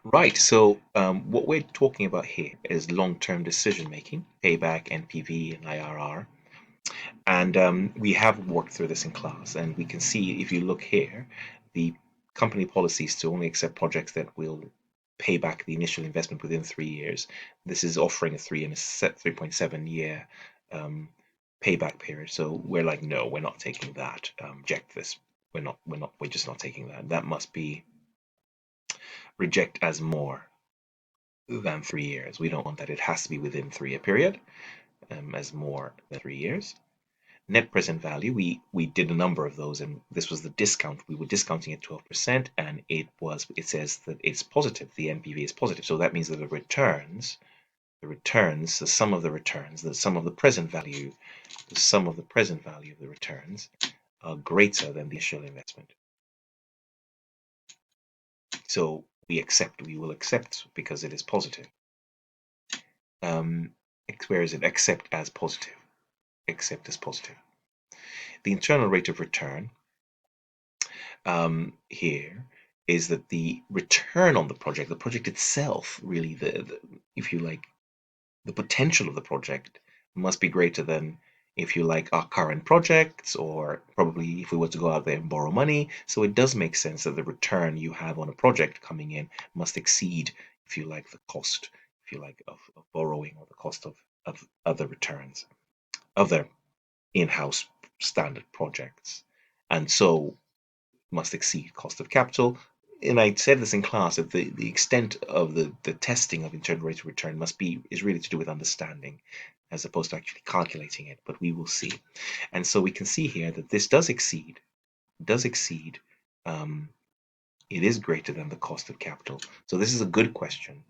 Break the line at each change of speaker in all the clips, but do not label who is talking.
Right. So what we're talking about here is long-term decision making, payback, NPV, and IRR. And we have worked through this in class, and we can see if you look here, the company policies to only accept projects that will pay back the initial investment within 3 years. This is offering a 3.7 year um, payback period. So we're like, no, we're not taking that. Reject this. We're just not taking that. That must be reject as more than 3 years. We don't want that. It has to be within 3 year period, as more than 3 years. Net present value, we did a number of those, and this was the discount. We were discounting at 12%, and it says that it's positive. The NPV is positive, so that means that the sum of the returns, the sum of the present value, the sum of the present value of the returns are greater than the initial investment. So we will accept because it is positive. Where is it? Accept as positive. Accept as positive. The internal rate of return here is that the return on the project itself, really, if you like, the potential of the project must be greater than, if you like, our current projects, or probably if we were to go out there and borrow money. So it does make sense that the return you have on a project coming in must exceed, if you like, the cost, if you like, of borrowing, or the cost of other returns, other in-house standard projects. And so must exceed cost of capital. And I said this in class, that the extent of the testing of internal rate of return is really to do with understanding, as opposed to actually calculating it, but we will see. And so we can see here that this does exceed, um, it is greater than the cost of capital. So this is a good question,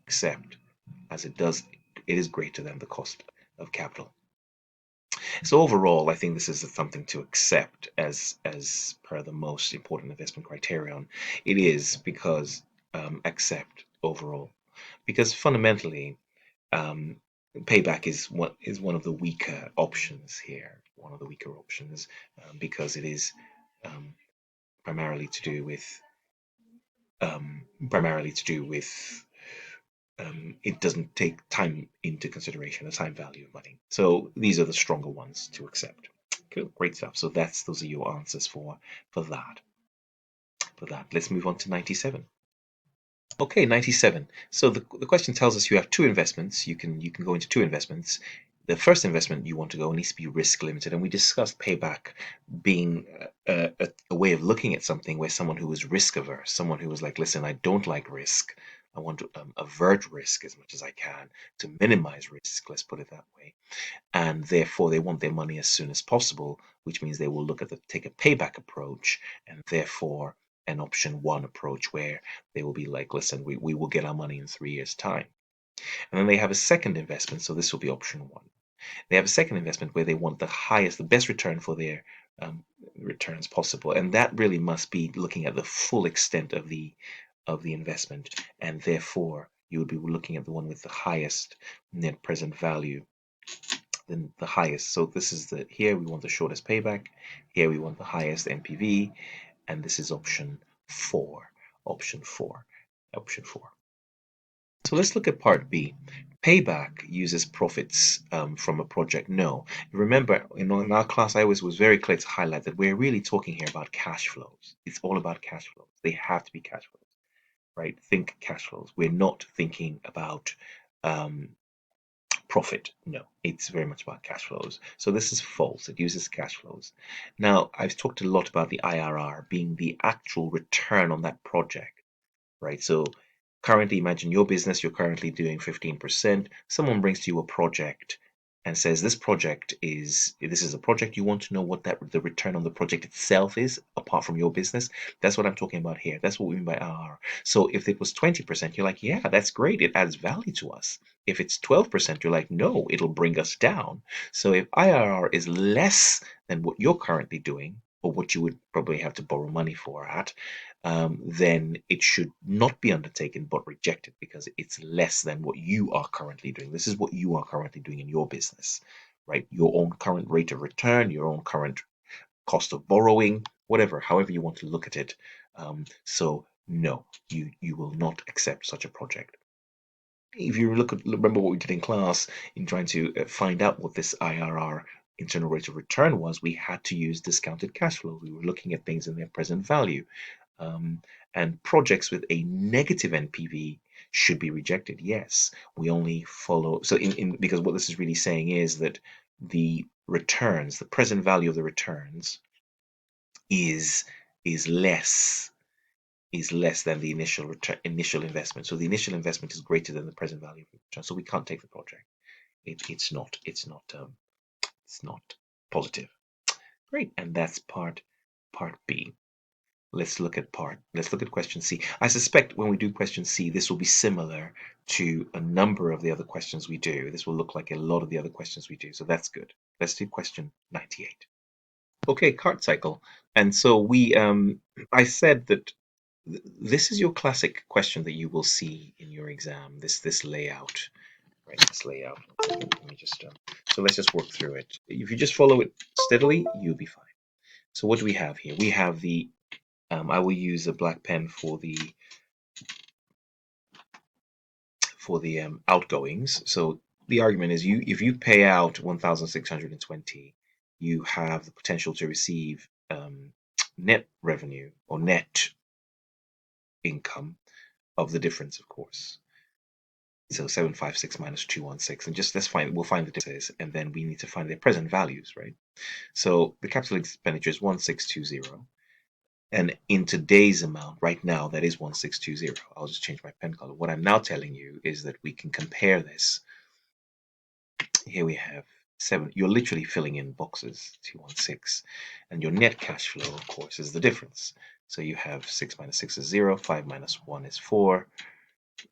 except as it is greater than the cost of capital. So overall, I think this is something to accept as per the most important investment criterion. It is because accept overall, because fundamentally, um, payback is one of the weaker options here. One of the weaker options, because it is um, primarily to do with primarily to do with it doesn't take time into consideration, the time value of money. So these are the stronger ones to accept. Cool, great stuff. So those are your answers for that. For that, let's move on to 97. Okay, 97. So the question tells us you have two investments. You can go into two investments. The first investment you want to go needs to be risk limited, and we discussed payback being a way of looking at something where someone who was risk averse, someone who was like, listen, I don't like risk. I want to avert risk as much as I can to minimize risk. Let's put it that way. And therefore, they want their money as soon as possible, which means they will take a payback approach, and therefore an option one approach, where they will be like, listen, we will get our money in 3 years' time. And then they have a second investment, so this will be option one. They have a second investment where they want the best return for their returns possible, and that really must be looking at the full extent of the investment, and therefore you would be looking at the one with the highest net present value, then the highest. So this is here we want the shortest payback, here we want the highest NPV, and this is option four. Option four. Option four. So let's look at part B. Payback uses profits from a project. No. Remember, in our class, I was very clear to highlight that we're really talking here about cash flows. It's all about cash flows. They have to be cash flows, right? Think cash flows. We're not thinking about um, profit. No, it's very much about cash flows. So this is false. It uses cash flows. Now, I've talked a lot about the IRR being the actual return on that project, right? So currently, imagine your business, you're currently doing 15%. Someone brings to you a project and says, this is a project. You want to know what the return on the project itself is, apart from your business. That's what I'm talking about here. That's what we mean by IRR. So if it was 20%, you're like, yeah, that's great. It adds value to us. If it's 12%, you're like, no, it'll bring us down. So if IRR is less than what you're currently doing, or what you would probably have to borrow money for then it should not be undertaken but rejected, because it's less than what you are currently doing. This is what you are currently doing in your business, right? Your own current rate of return, your own current cost of borrowing, whatever, however you want to look at it. So no, you will not accept such a project. If you remember what we did in class in trying to find out what this IRR, internal rate of return, was, we had to use discounted cash flow. We were looking at things in their present value. And projects with a negative NPV should be rejected. Yes, we only follow. So because what this is really saying is that the returns, the present value of the returns, is less than the initial investment. So the initial investment is greater than the present value of the return. So we can't take the project. It's not positive. Great, and that's part B. Let's look at question C. I suspect when we do question C, this will be similar to a number of the other questions we do. This will look like a lot of the other questions we do, so that's good. Let's do question 98. Okay, cart cycle. And so I said that this is your classic question that you will see in your exam. This layout, right? This layout. Let me just so let's just work through it. If you just follow it steadily, you'll be fine. So what do we have here? We have the I will use a black pen for the outgoings. So the argument is if you pay out 1,620, you have the potential to receive net revenue or net income of the difference, of course. So 756 minus 216, and just we'll find the differences, and then we need to find their present values, right? So the capital expenditure is 1620. And in today's amount, right now, that is 1620. I'll just change my pen color. What I'm now telling you is that we can compare this. Here we have 7. You're literally filling in boxes, 216. And your net cash flow, of course, is the difference. So you have 6 minus 6 is 0, 5 minus 1 is 4,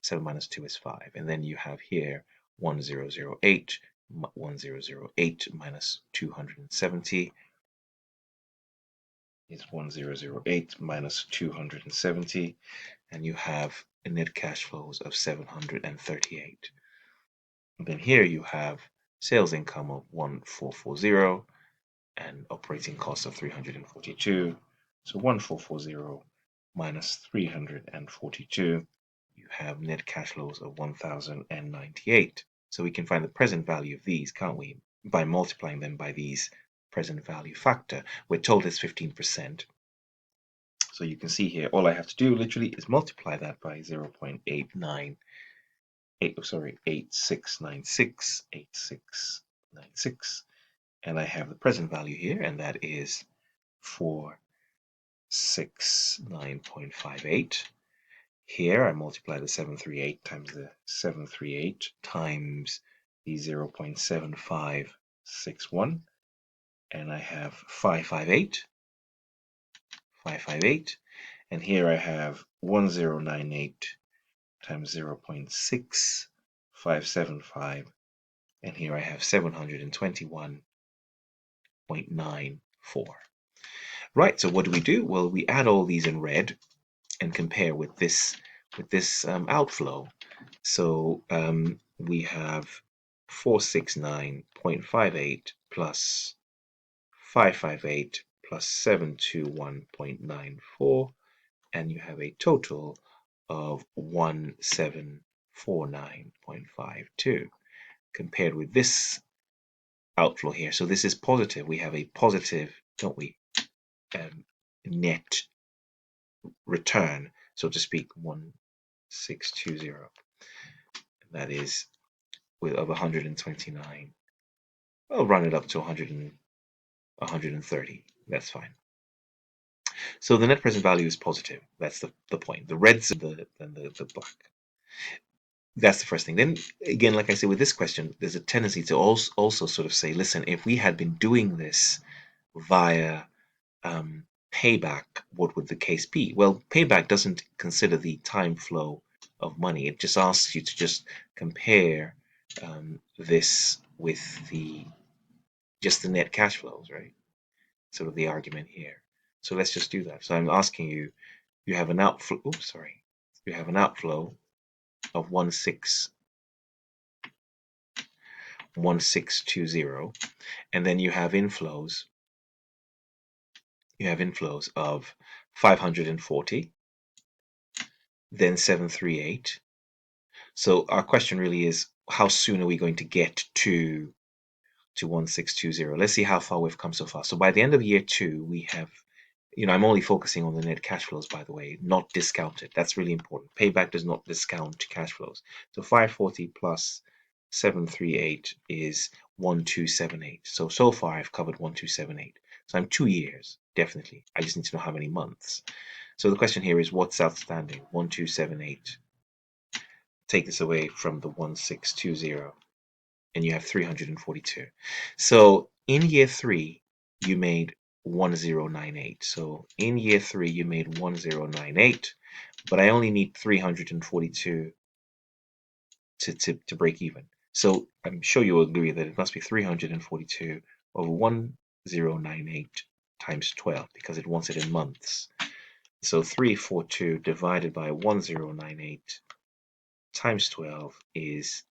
7 minus 2 is 5. And then you have here 1008. 1008 minus 270 is 1008 minus 270, and you have a net cash flows of 738. And then here you have sales income of 1440 and operating costs of 342. So 1440 minus 342, you have net cash flows of 1098. So we can find the present value of these, can't we, by multiplying them by these present value factor. We're told it's 15%. So you can see here, all I have to do literally is multiply that by 0.8696, 8696, and I have the present value here, and that is 469.58. Here I multiply the 738 times the 738 times the 0.7561, and I have 558, and here I have 1098 times 0.6575, and here I have 721.94. Right, so what do? Well, we add all these in red and compare with this outflow. So we have 469.58 plus 558 plus 721.94, and you have a total of 1749.52 compared with this outflow here. So this is positive. We have a positive, don't we, net return, so to speak, 1620. That is of 129. I'll run it up to 130. That's fine. So the net present value is positive. That's the point. The reds and the black. That's the first thing. Then again, like I said with this question, there's a tendency to also sort of say, listen, if we had been doing this via payback, what would the case be? Well, payback doesn't consider the time flow of money. It just asks you to just compare this with just the net cash flows, right? Sort of the argument here. So let's just do that. So I'm asking you, you have an outflow. Oops, sorry. You have an outflow of 1620, and then you have inflows. You have inflows of 540 then 738. So our question really is, how soon are we going to get to 1620? Let's see how far we've come so far. So by the end of year 2, we have, I'm only focusing on the net cash flows, by the way, not discounted. That's really important. Payback does not discount cash flows. So 540 plus 738 is 1278. So far I've covered 1278. So I'm 2 years, definitely. I just need to know how many months. So the question here is, what's outstanding? 1278. Take this away from the 1620, and you have 342. So in year 3, you made 1098. So in year 3, you made 1098, but I only need 342 to break even. So I'm sure you'll agree that it must be 342 over 1098 times 12, because it wants it in months. So 342 divided by 1098 times 12 is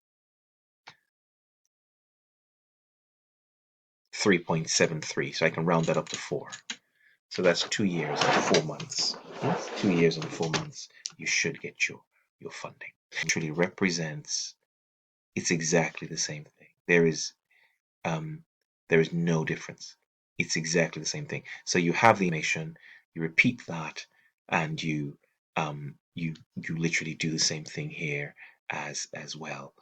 3.73. So I can round that up to 4. So that's 2 years and 4 months. 2 years and 4 months, you should get your funding. It truly represents, it's exactly the same thing. There is no difference. It's exactly the same thing. So you have the information, you repeat that, and you literally do the same thing here as well.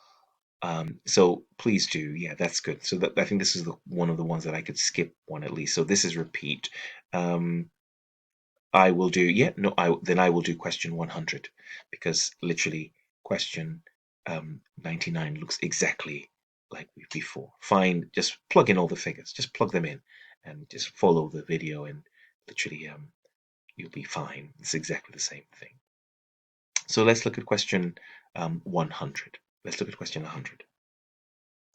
So please do, yeah, that's good. So I think this is one of the ones that I could skip one at least. So this is repeat. I will do, yeah, no, then I will do question 100, because literally question 99 looks exactly like before. Fine, just plug in all the figures, just plug them in, and just follow the video, and literally you'll be fine. It's exactly the same thing. So let's look at question 100. Let's look at question 100.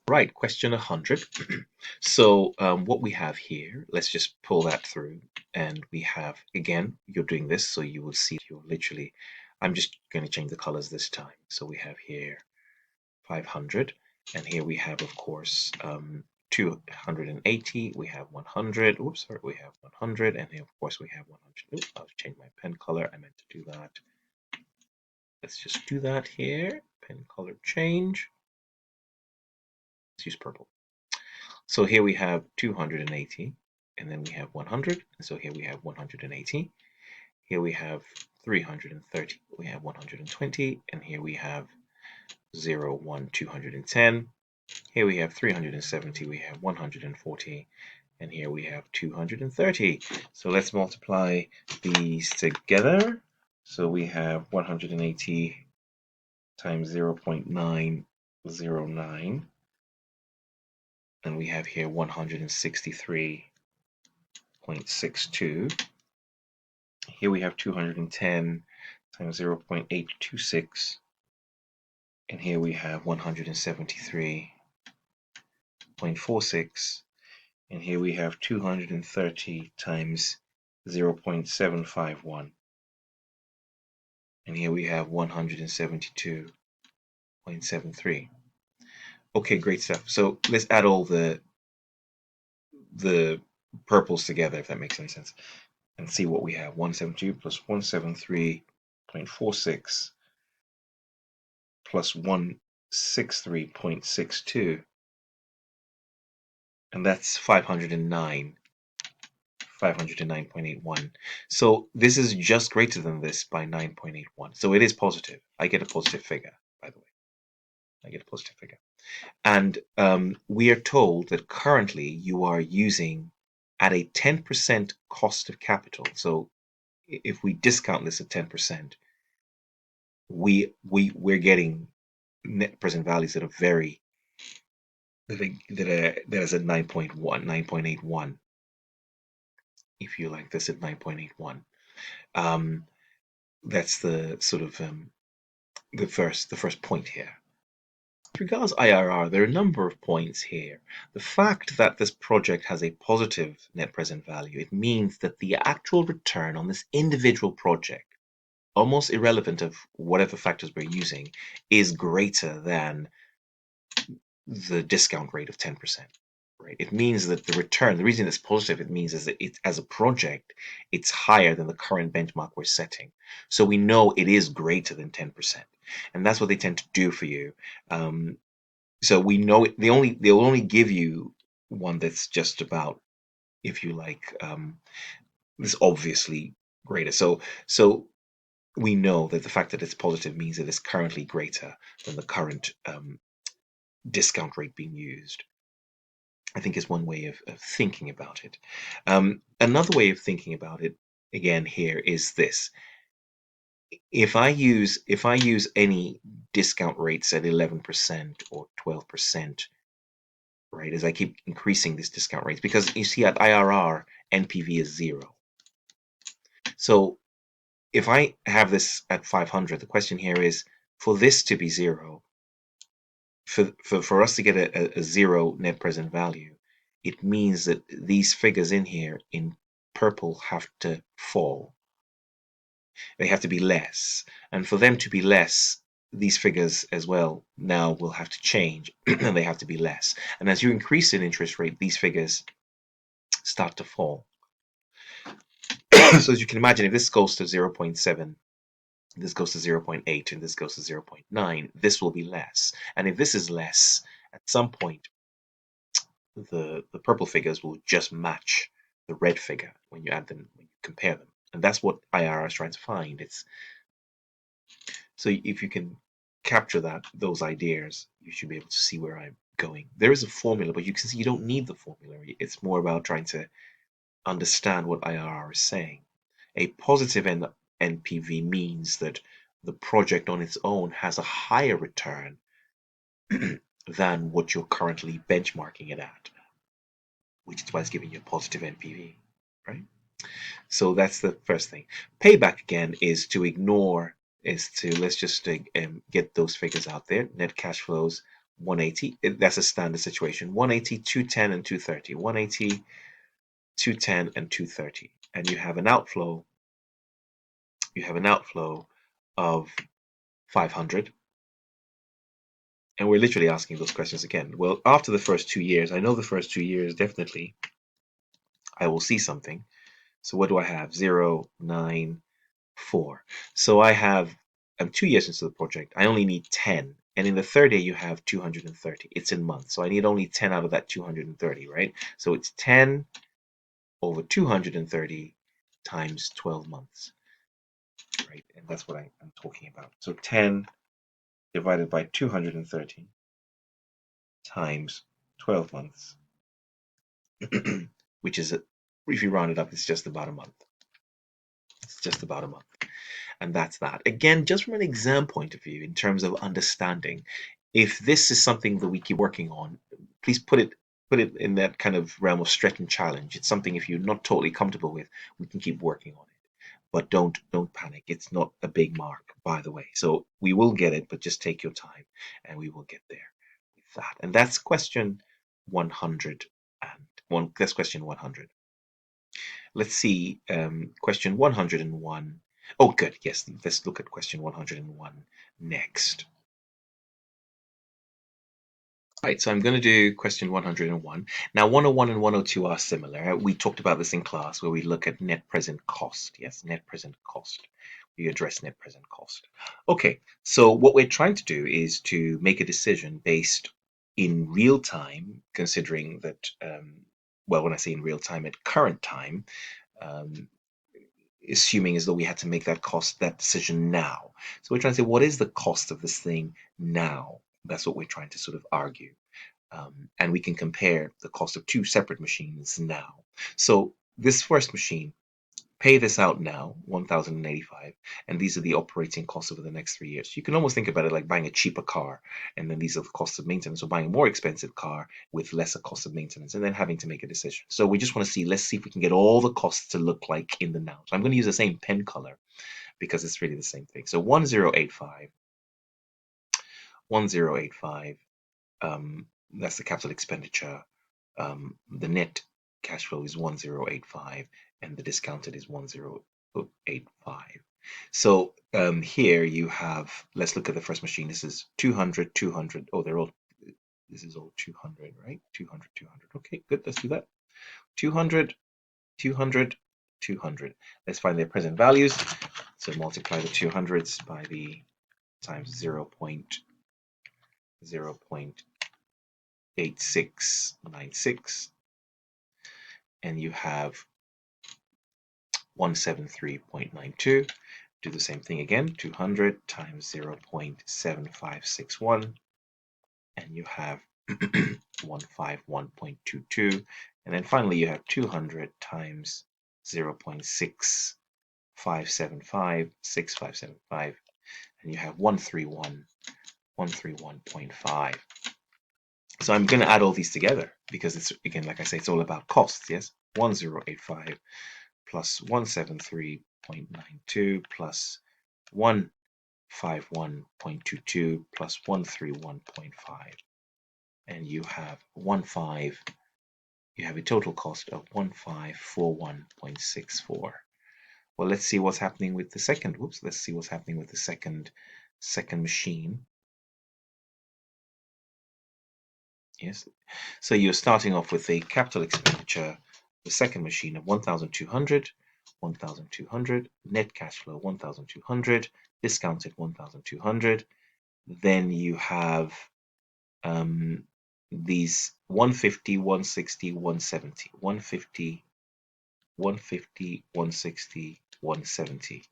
Right, question 100. So what we have here, let's just pull that through, and we have, again, you're doing this, so you will see you're literally, I'm just going to change the colors this time. So we have here 500, and here we have, of course, 280, we have 100, oops, sorry, we have 100, and here, of course, we have 100. Oops, I'll change my pen color, I meant to do that. Let's just do that here, pen color change. Let's use purple. So here we have 280, and then we have 100, and so here we have 180. Here we have 330, we have 120, and here we have 0, 1, 210. Here we have 370, we have 140, and here we have 230. So let's multiply these together. So we have 180 times 0.909. And we have here 163.62. Here we have 210 times 0.826. And here we have 173.46. And here we have 230 times 0.751. And here we have 172.73. Okay, great stuff. So let's add all the purples together, if that makes any sense, and see what we have. 172 plus 173.46 plus 163.62, and that's 509.81. So this is just greater than this by 9.81. So it is positive. I get a positive figure, by the way. I get a positive figure. And we are told that currently you are using at a 10% cost of capital. So if we discount this at 10%, we're getting net present values that are that is at 9.81. If you like this at 9.81. That's the sort of the first point here. With regards to IRR, there are a number of points here. The fact that this project has a positive net present value, it means that the actual return on this individual project, almost irrelevant of whatever factors we're using, is greater than the discount rate of 10%. right? It means that the return, the reason it's positive, it means is that it, as a project, it's higher than the current benchmark we're setting. So we know it is greater than 10%. And that's what they tend to do for you. So we know they'll only give you one that's just about, if you like, this obviously greater. So we know that the fact that it's positive means that it's currently greater than the current discount rate being used. I think is one way of thinking about it. Another way of thinking about it, again, here is this. If I use any discount rates at 11% or 12%, right, as I keep increasing these discount rates, because you see at IRR, NPV is 0. So if I have this at 500, the question here is, for this to be 0, for us to get a 0 net present value, it means that these figures in here in purple have to fall. They have to be less. And for them to be less, these figures as well now will have to change and they have to be less. And as you increase in interest rate, these figures start to fall. So as you can imagine, if this goes to 0.7, this goes to 0.8, and this goes to 0.9, this will be less. And if this is less, at some point, the purple figures will just match the red figure when you add them, when you compare them. And that's what IRR is trying to find. It's so if you can capture those ideas, you should be able to see where I'm going. There is a formula, but you can see you don't need the formula. It's more about trying to understand what IRR is saying. A positive NPV means that the project on its own has a higher return than what you're currently benchmarking it at, which is why it's giving you a positive NPV, right? So that's the first thing. Payback again is to ignore, let's just get those figures out there. Net cash flows 180. That's a standard situation. 180, 210, and 230. 180, 210, and 230. And you have an outflow. You have an outflow of 500. And we're literally asking those questions again. Well, after the first 2 years, I know the first 2 years definitely I will see something. So what do I have? 0, 9, 4. So I'm 2 years into the project. I only need 10. And in the third year, you have 230. It's in months. So I need only 10 out of that 230, right? So it's 10 over 230 times 12 months, right? And that's what I'm talking about. So 10 divided by 230 times 12 months, which is, if you round it up, it's just about a month. It's just about a month. And that's that. Again, just from an exam point of view, in terms of understanding, if this is something that we keep working on, please put it in that kind of realm of stretch and challenge. It's something, if you're not totally comfortable with, we can keep working on it. But don't panic. It's not a big mark, by the way. So we will get it, but just take your time and we will get there with that. And that's question 101. That's question 100. Let's see, question 101. Oh, good. Yes, let's look at question 101 next. Right, so I'm going to do question 101. Now, 101 and 102 are similar. We talked about this in class where we look at net present cost. Yes, net present cost. We address net present cost. Okay, so what we're trying to do is to make a decision based in real time, considering that, well, when I say in real time, at current time, um, assuming as though we had to make that decision now. So we're trying to say, what is the cost of this thing now? That's what we're trying to sort of argue. And we can compare the cost of two separate machines now. So this first machine, pay this out now, 1,085, and these are the operating costs over the next 3 years. You can almost think about it like buying a cheaper car, and then these are the costs of maintenance, or buying a more expensive car with lesser cost of maintenance, and then having to make a decision. So we just want to see, let's see if we can get all the costs to look like in the now. So I'm going to use the same pen color because it's really the same thing. So 1085, 1085, that's the capital expenditure. The net cash flow is 1085 and the discounted is 1085. So here you have, let's look at the first machine. This is 200, 200. Oh, they're all This is all 200, right? 200, 200. Okay, good. Let's do that. 200, 200, 200. Let's find their present values. So multiply the 200s by the times 0.8696, and you have 173.92. Do the same thing again. 200 times 0.7561, and you have 151.22. And then finally you have 200 times 0.6575, and you have 131.5. So I'm going to add all these together because it's, again, like I say, it's all about costs. Yes, 1085 plus 173.92 plus 151.22 plus 131.5, and you have you have a total cost of 1541.64. Well, let's see what's happening with the second. Let's see what's happening with the second machine. Yes, so you're starting off with a capital expenditure, the second machine of 1,200, 1,200, net cash flow 1,200, discounted 1,200. Then you have these 150, 160, 170, 150, 150, 160, 170,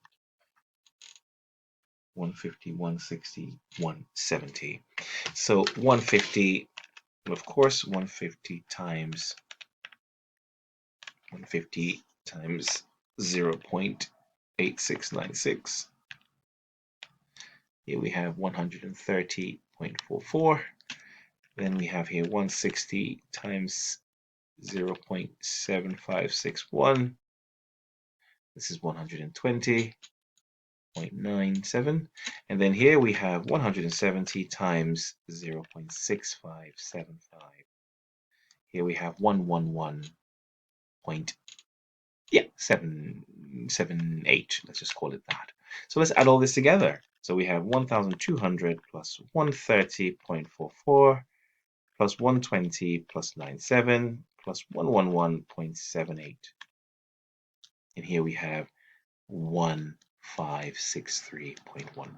150, 160, 170. So 150, of course, 150 times 0.8696. Here we have 130.44. Then we have here 160 times 0.7561. This is 120.97. And then here we have 170 times 0.6575. Here we have 778. Let's just call it that. So let's add all this together. So we have 1,200 plus 130.44 plus 120 plus 97 plus 111.78. And here we have 1563.19.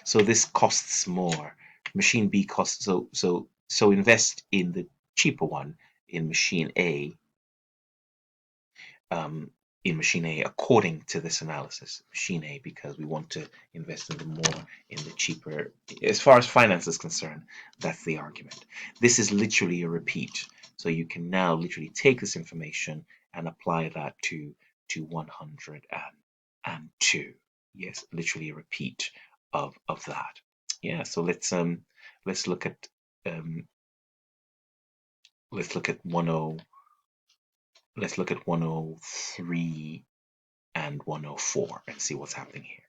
So this costs more. Machine B costs, so invest in the cheaper one, in machine A, according to this analysis, machine A, because we want to invest in the more in the cheaper. As far as finance is concerned, that's the argument. This is literally a repeat. So you can now literally take this information and apply that to 102. Yes, literally a repeat of that. Yeah, so let's look at 103 and 104 and see what's happening here.